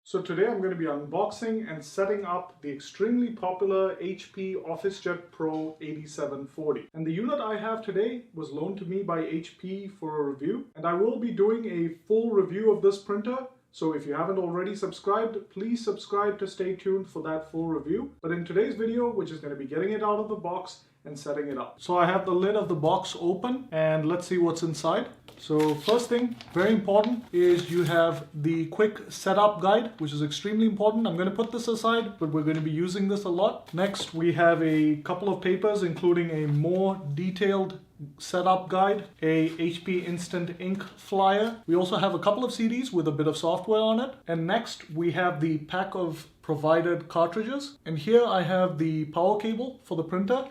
So today I'm going to be unboxing and setting up the extremely popular HP Officejet Pro 8740. And the unit I have today was loaned to me by HP for a review, and I will be doing a full review of this printer. So if you haven't already subscribed, please subscribe to stay tuned for that full review. But in today's video, we're just going to be getting it out of the box and setting it up. So I have the lid of the box open and let's see what's inside. So first thing, very important, is you have the quick setup guide, which is extremely important. I'm going to put this aside, but we're going to be using this a lot. Next, we have a couple of papers, including a more detailed setup guide, a HP Instant Ink flyer. We also have a couple of CDs with a bit of software on it. And next, we have the pack of provided cartridges. And here I have the power cable for the printer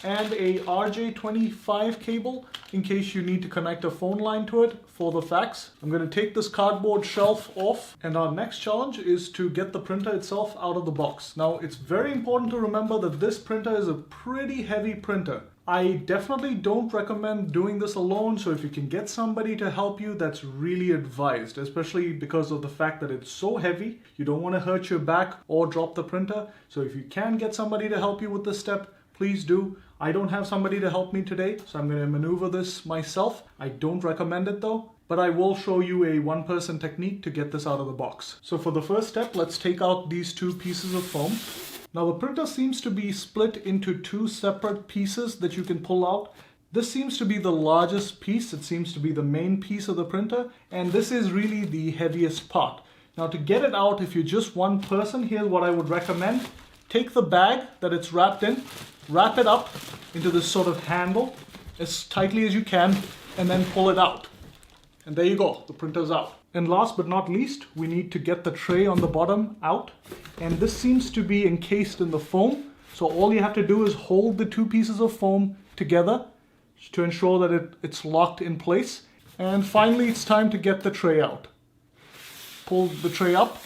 and a RJ25 cable in case you need to connect a phone line to it for the fax. I'm going to take this cardboard shelf off, and our next challenge is to get the printer itself out of the box. Now, it's very important to remember that this printer is a pretty heavy printer. I definitely don't recommend doing this alone, so if you can get somebody to help you, that's really advised, especially because of the fact that it's so heavy. You don't want to hurt your back or drop the printer, so if you can get somebody to help you with this step, please do. I don't have somebody to help me today, so I'm going to maneuver this myself. I don't recommend it though, but I will show you a one-person technique to get this out of the box. So for the first step, let's take out these two pieces of foam. Now the printer seems to be split into two separate pieces that you can pull out. This seems to be the largest piece. It seems to be the main piece of the printer, and this is really the heaviest part. Now to get it out, if you're just one person, here's what I would recommend. Take the bag that it's wrapped in, wrap it up into this sort of handle as tightly as you can, and then pull it out. And there you go, the printer's out. And last but not least, we need to get the tray on the bottom out. And this seems to be encased in the foam. So all you have to do is hold the two pieces of foam together to ensure that it's locked in place. And finally, it's time to get the tray out. Pull the tray up.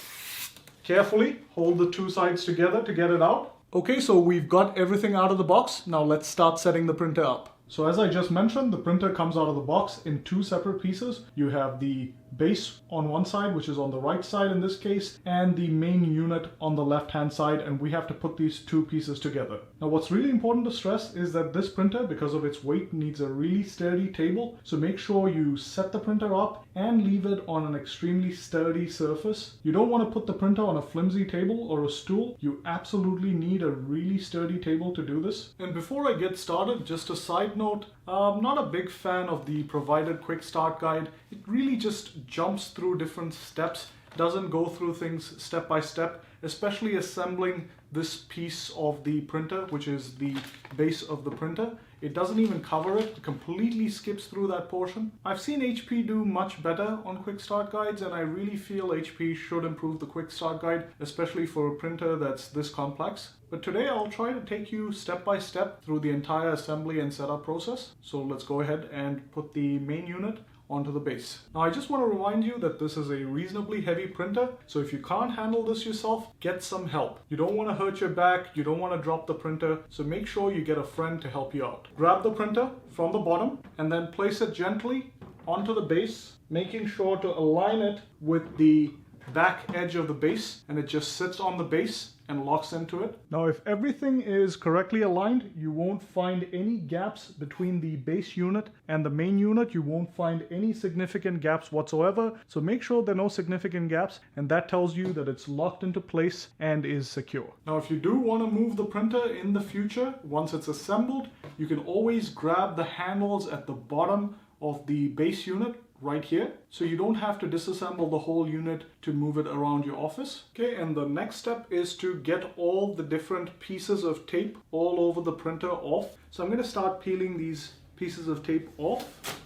Carefully hold the two sides together to get it out. Okay, so we've got everything out of the box. Now let's start setting the printer up. So as I just mentioned, the printer comes out of the box in two separate pieces. You have the base on one side, which is on the right side in this case, and the main unit on the left-hand side, and we have to put these two pieces together. Now what's really important to stress is that this printer, because of its weight, needs a really sturdy table, so make sure you set the printer up and leave it on an extremely sturdy surface. You don't want to put the printer on a flimsy table or a stool. You absolutely need a really sturdy table to do this. And before I get started, just a side note, I'm not a big fan of the provided quick start guide. It really just jumps through different steps, doesn't go through things step by step, especially assembling this piece of the printer, which is the base of the printer. It doesn't even cover it, completely skips through that portion. I've seen HP do much better on quick start guides, and I really feel HP should improve the quick start guide, especially for a printer that's this complex. But today I'll try to take you step by step through the entire assembly and setup process. So let's go ahead and put the main unit onto the base. Now I just want to remind you that this is a reasonably heavy printer, so if you can't handle this yourself, get some help. You don't want to hurt your back, you don't want to drop the printer, so make sure you get a friend to help you out. Grab the printer from the bottom and then place it gently onto the base, making sure to align it with the back edge of the base, and it just sits on the base and locks into it. Now if everything is correctly aligned, you won't find any gaps between the base unit and the main unit. You won't find any significant gaps whatsoever, so make sure there are no significant gaps, and that tells you that it's locked into place and is secure. Now if you do want to move the printer in the future, once it's assembled, you can always grab the handles at the bottom of the base unit right here, so you don't have to disassemble the whole unit to move it around your office. Okay, and the next step is to get all the different pieces of tape all over the printer off. So I'm going to start peeling these pieces of tape off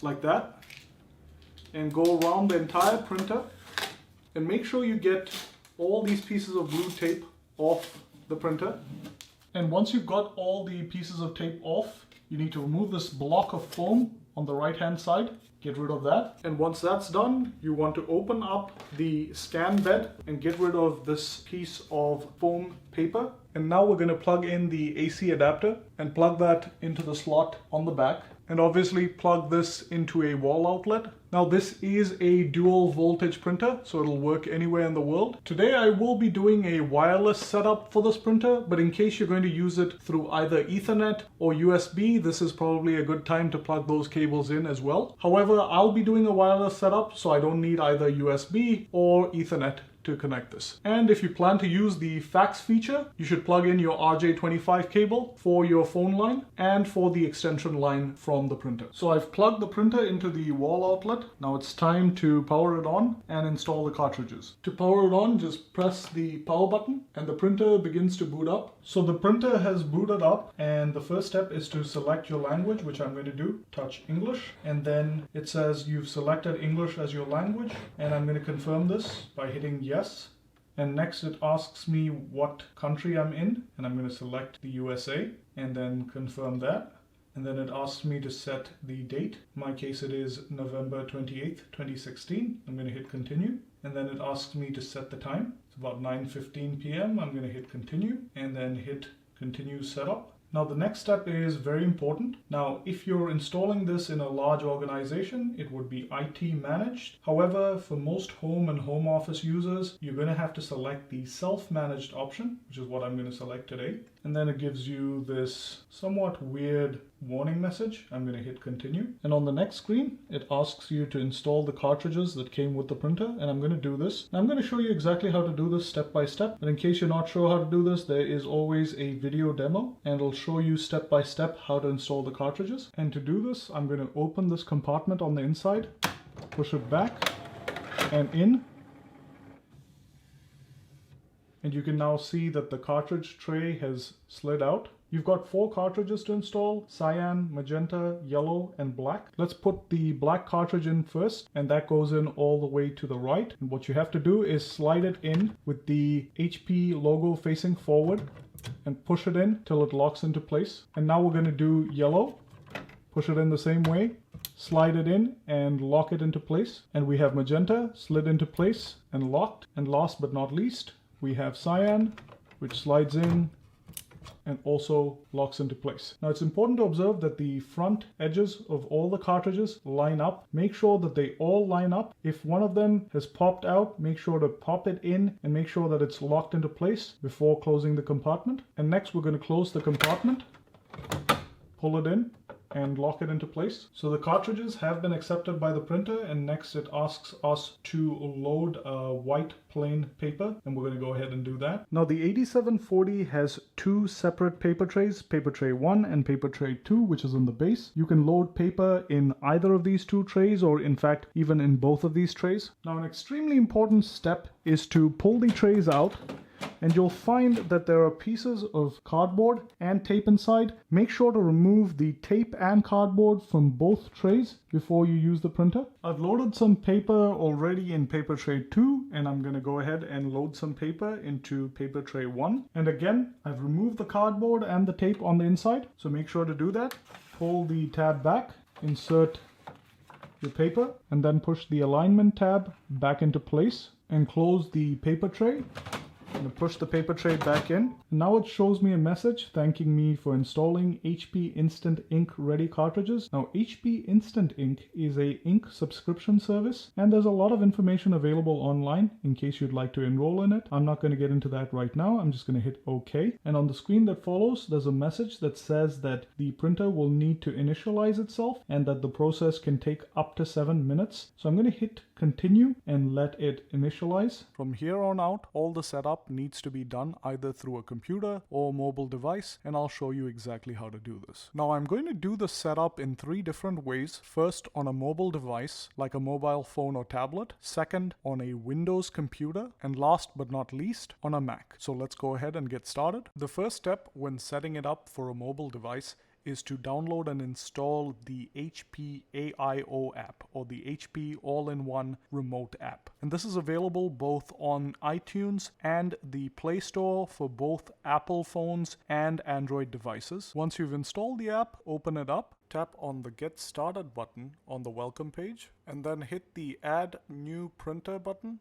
like that and go around the entire printer, and make sure you get all these pieces of blue tape off the printer. And once you've got all the pieces of tape off, you need to remove this block of foam on the right hand side. Get rid of that. And once that's done, you want to open up the scan bed and get rid of this piece of foam paper. And now we're going to plug in the AC adapter and plug that into the slot on the back. And obviously plug this into a wall outlet Now this is a dual voltage printer, so it'll work anywhere in the world. Today I will be doing a wireless setup for this printer, but in case you're going to use it through either Ethernet or USB, this is probably a good time to plug those cables in as well. However, I'll be doing a wireless setup, so I don't need either USB or Ethernet to connect this. And if you plan to use the fax feature, you should plug in your RJ25 cable for your phone line and for the extension line from the printer. So I've plugged the printer into the wall outlet. Now it's time to power it on and install the cartridges. To power it on, just press the power button and the printer begins to boot up. So the printer has booted up, and the first step is to select your language, which I'm going to do, touch English, and then it says you've selected English as your language, and I'm going to confirm this by hitting yes. And next it asks me what country I'm in, and I'm going to select the USA and then confirm that. And then it asks me to set the date. In my case it is November 28th, 2016. I'm going to hit continue. And then it asks me to set the time. It's about 9:15 p.m. I'm going to hit continue and then hit continue setup. Now the next step is very important. Now if you're installing this in a large organization, it would be IT managed. However, for most home and home office users, you're going to have to select the self-managed option, which is what I'm going to select today. And then it gives you this somewhat weird warning message. I'm going to hit continue. And on the next screen, it asks you to install the cartridges that came with the printer. And I'm going to do this. Now, I'm going to show you exactly how to do this step by step. But in case you're not sure how to do this, there is always a video demo, and it'll show you step by step how to install the cartridges. And to do this, I'm going to open this compartment on the inside, push it back and in. And you can now see that the cartridge tray has slid out. You've got 4 cartridges to install: cyan, magenta, yellow, and black. Let's put the black cartridge in first, and that goes in all the way to the right. And what you have to do is slide it in with the HP logo facing forward and push it in till it locks into place. And now we're going to do yellow. Push it in the same way, slide it in and lock it into place. And we have magenta slid into place and locked. And last but not least, we have cyan, which slides in and also locks into place. Now it's important to observe that the front edges of all the cartridges line up. Make sure that they all line up. If one of them has popped out, make sure to pop it in and make sure that it's locked into place before closing the compartment. And next we're going to close the compartment, pull it in, and lock it into place. So the cartridges have been accepted by the printer, and next it asks us to load a white plain paper, and we're going to go ahead and do that. Now the 8740 has 2 separate paper trays, paper tray 1 and paper tray 2, which is on the base. You can load paper in either of these 2 trays, or in fact even in both of these trays. Now an extremely important step is to pull the trays out, and you'll find that there are pieces of cardboard and tape inside. Make sure to remove the tape and cardboard from both trays before you use the printer. I've loaded some paper already in paper tray 2, and I'm going to go ahead and load some paper into paper tray 1. And again, I've removed the cardboard and the tape on the inside, so make sure to do that. Pull the tab back, insert your paper, and then push the alignment tab back into place and close the paper tray. I'm going to push the paper tray back in. Now it shows me a message thanking me for installing HP Instant Ink Ready cartridges. Now HP Instant Ink is a ink subscription service, and there's a lot of information available online in case you'd like to enroll in it. I'm not going to get into that right now. I'm just going to hit OK. And on the screen that follows, there's a message that says that the printer will need to initialize itself and that the process can take up to 7 minutes. So I'm going to hit continue and let it initialize. From here on out, all the setup needs to be done either through a computer or mobile device, and I'll show you exactly how to do this. Now I'm going to do the setup in 3 different ways. First, on a mobile device like a mobile phone or tablet. Second, on a Windows computer, and last but not least, on a Mac. So let's go ahead and get started. The first step when setting it up for a mobile device is to download and install the HP AIO app, or the HP All-in-one Remote app. And this is available both on iTunes and the Play Store for both Apple phones and Android devices. Once you've installed the app, open it up, tap on the Get Started button on the Welcome page, and then hit the Add New Printer button.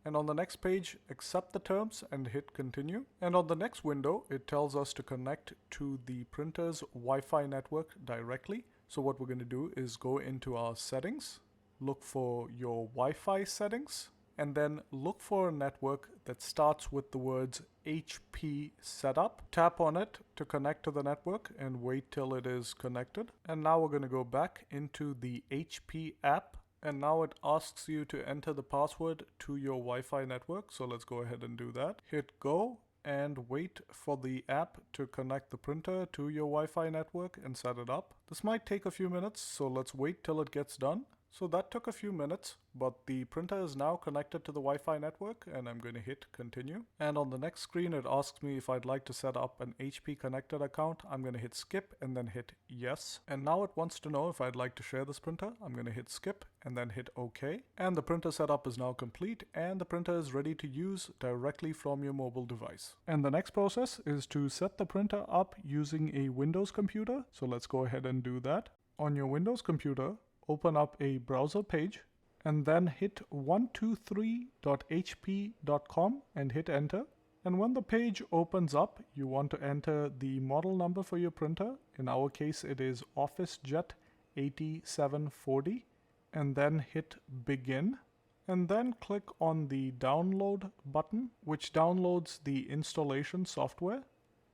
And on the next page, accept the terms and hit continue. And on the next window, it tells us to connect to the printer's Wi-Fi network directly. So what we're going to do is go into our settings, look for your Wi-Fi settings, and then look for a network that starts with the words HP setup. Tap on it to connect to the network and wait till it is connected. And now we're going to go back into the HP app, and now it asks you to enter the password to your Wi-Fi network. So let's go ahead and do that. Hit go and wait for the app to connect the printer to your Wi-Fi network and set it up. This might take a few minutes, so let's wait till it gets done. So that took a few minutes, but the printer is now connected to the Wi-Fi network, and I'm going to hit continue. And on the next screen, it asks me if I'd like to set up an HP connected account. I'm going to hit skip and then hit yes. And now it wants to know if I'd like to share this printer. I'm going to hit skip and then hit OK. And the printer setup is now complete, and the printer is ready to use directly from your mobile device. And the next process is to set the printer up using a Windows computer. So let's go ahead and do that. On your Windows computer, open up a browser page and then hit 123.hp.com and hit enter. And when the page opens up, you want to enter the model number for your printer. In our case, it is Officejet 8740, and then hit begin. And then click on the download button, which downloads the installation software,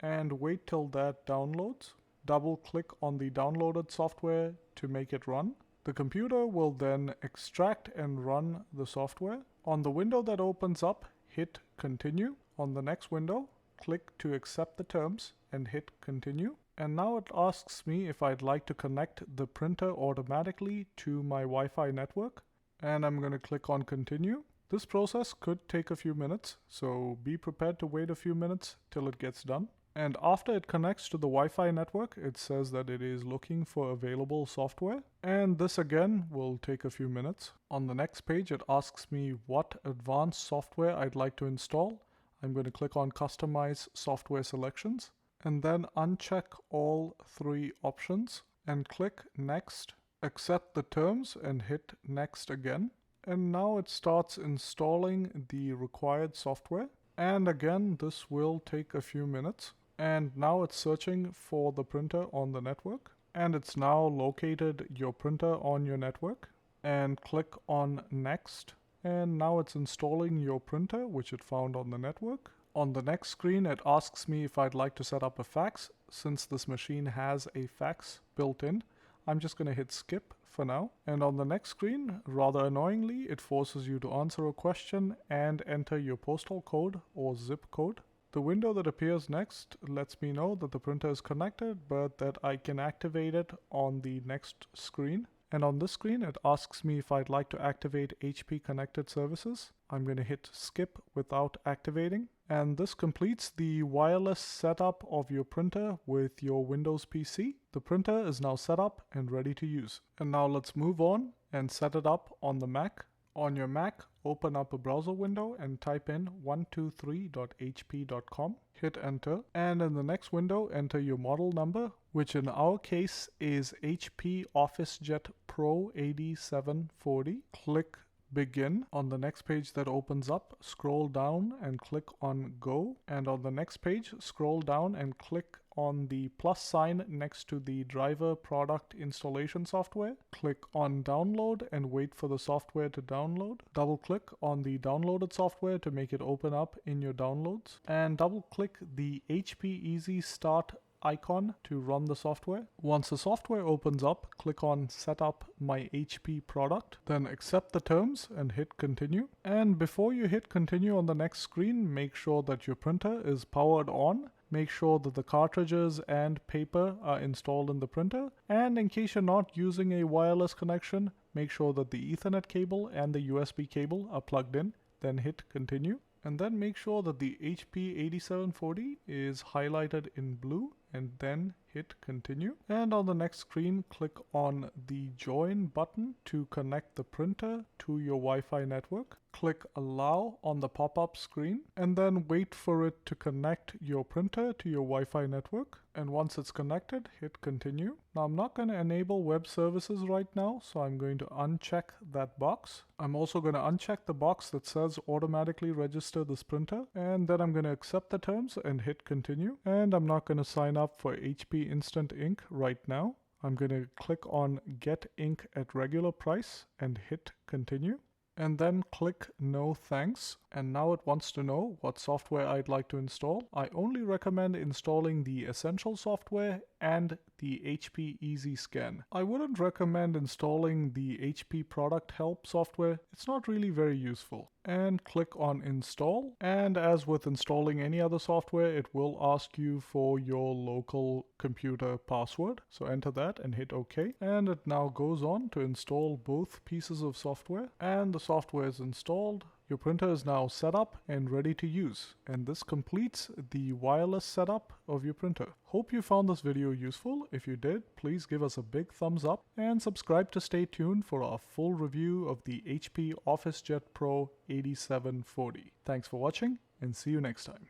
and wait till that downloads. Double click on the downloaded software to make it run. The computer will then extract and run the software. On the window that opens up, hit continue. On the next window, click to accept the terms and hit continue. And now it asks me if I'd like to connect the printer automatically to my Wi-Fi network. And I'm going to click on continue. This process could take a few minutes, so be prepared to wait a few minutes till it gets done. And after it connects to the Wi-Fi network, it says that it is looking for available software. And this again will take a few minutes. On the next page, it asks me what advanced software I'd like to install. I'm going to click on Customize Software Selections and then uncheck all three options and click Next. Accept the terms and hit Next again. And now it starts installing the required software. And again, this will take a few minutes. And now it's searching for the printer on the network. And it's now located your printer on your network. And click on Next. And now it's installing your printer, which it found on the network. On the next screen, it asks me if I'd like to set up a fax. Since this machine has a fax built in, I'm just going to hit skip for now. And on the next screen, rather annoyingly, it forces you to answer a question and enter your postal code or zip code. The window that appears next lets me know that the printer is connected, but that I can activate it on the next screen. And on this screen, it asks me if I'd like to activate HP connected services. I'm going to hit skip without activating. And this completes the wireless setup of your printer with your Windows PC. The printer is now set up and ready to use. And now let's move on and set it up on the Mac. On your Mac, open up a browser window and type in 123.hp.com. Hit enter, and in the next window, enter your model number, which in our case is HP Officejet Pro 8740. Click begin. On the next page that opens up, scroll down and click on go. And on the next page, scroll down and click on the plus sign next to the driver product installation software. Click on download and wait for the software to download. Double click on the downloaded software to make it open up in your downloads. And double click the HP Easy Start icon to run the software. Once the software opens up, click on Set up my HP product, then accept the terms and hit continue. And before you hit continue on the next screen, make sure that your printer is powered on. Make sure that the cartridges and paper are installed in the printer. And in case you're not using a wireless connection, make sure that the Ethernet cable and the USB cable are plugged in. Then hit continue. And then make sure that the HP 8740 is highlighted in blue and then hit continue. And on the next screen, click on the join button to connect the printer to your Wi-Fi network. Click allow on the pop-up screen and then wait for it to connect your printer to your Wi-Fi network. And once it's connected, hit continue. Now I'm not going to enable web services right now, so I'm going to uncheck that box. I'm also going to uncheck the box that says automatically register this printer, and then I'm going to accept the terms and hit continue. And I'm not going to sign up for HP Instant Ink right now. I'm going to click on Get Ink at regular price and hit continue. And then click no thanks. And now it wants to know what software I'd like to install. I only recommend installing the Essential software and the HP Easy Scan. I wouldn't recommend installing the HP Product Help software. It's not really very useful. And click on install. And as with installing any other software, it will ask you for your local computer password. So enter that and hit OK. And it now goes on to install both pieces of software. And the software is installed. Your printer is now set up and ready to use, and this completes the wireless setup of your printer. Hope you found this video useful. If you did, please give us a big thumbs up and subscribe to stay tuned for our full review of the HP Officejet Pro 8740. Thanks for watching and see you next time.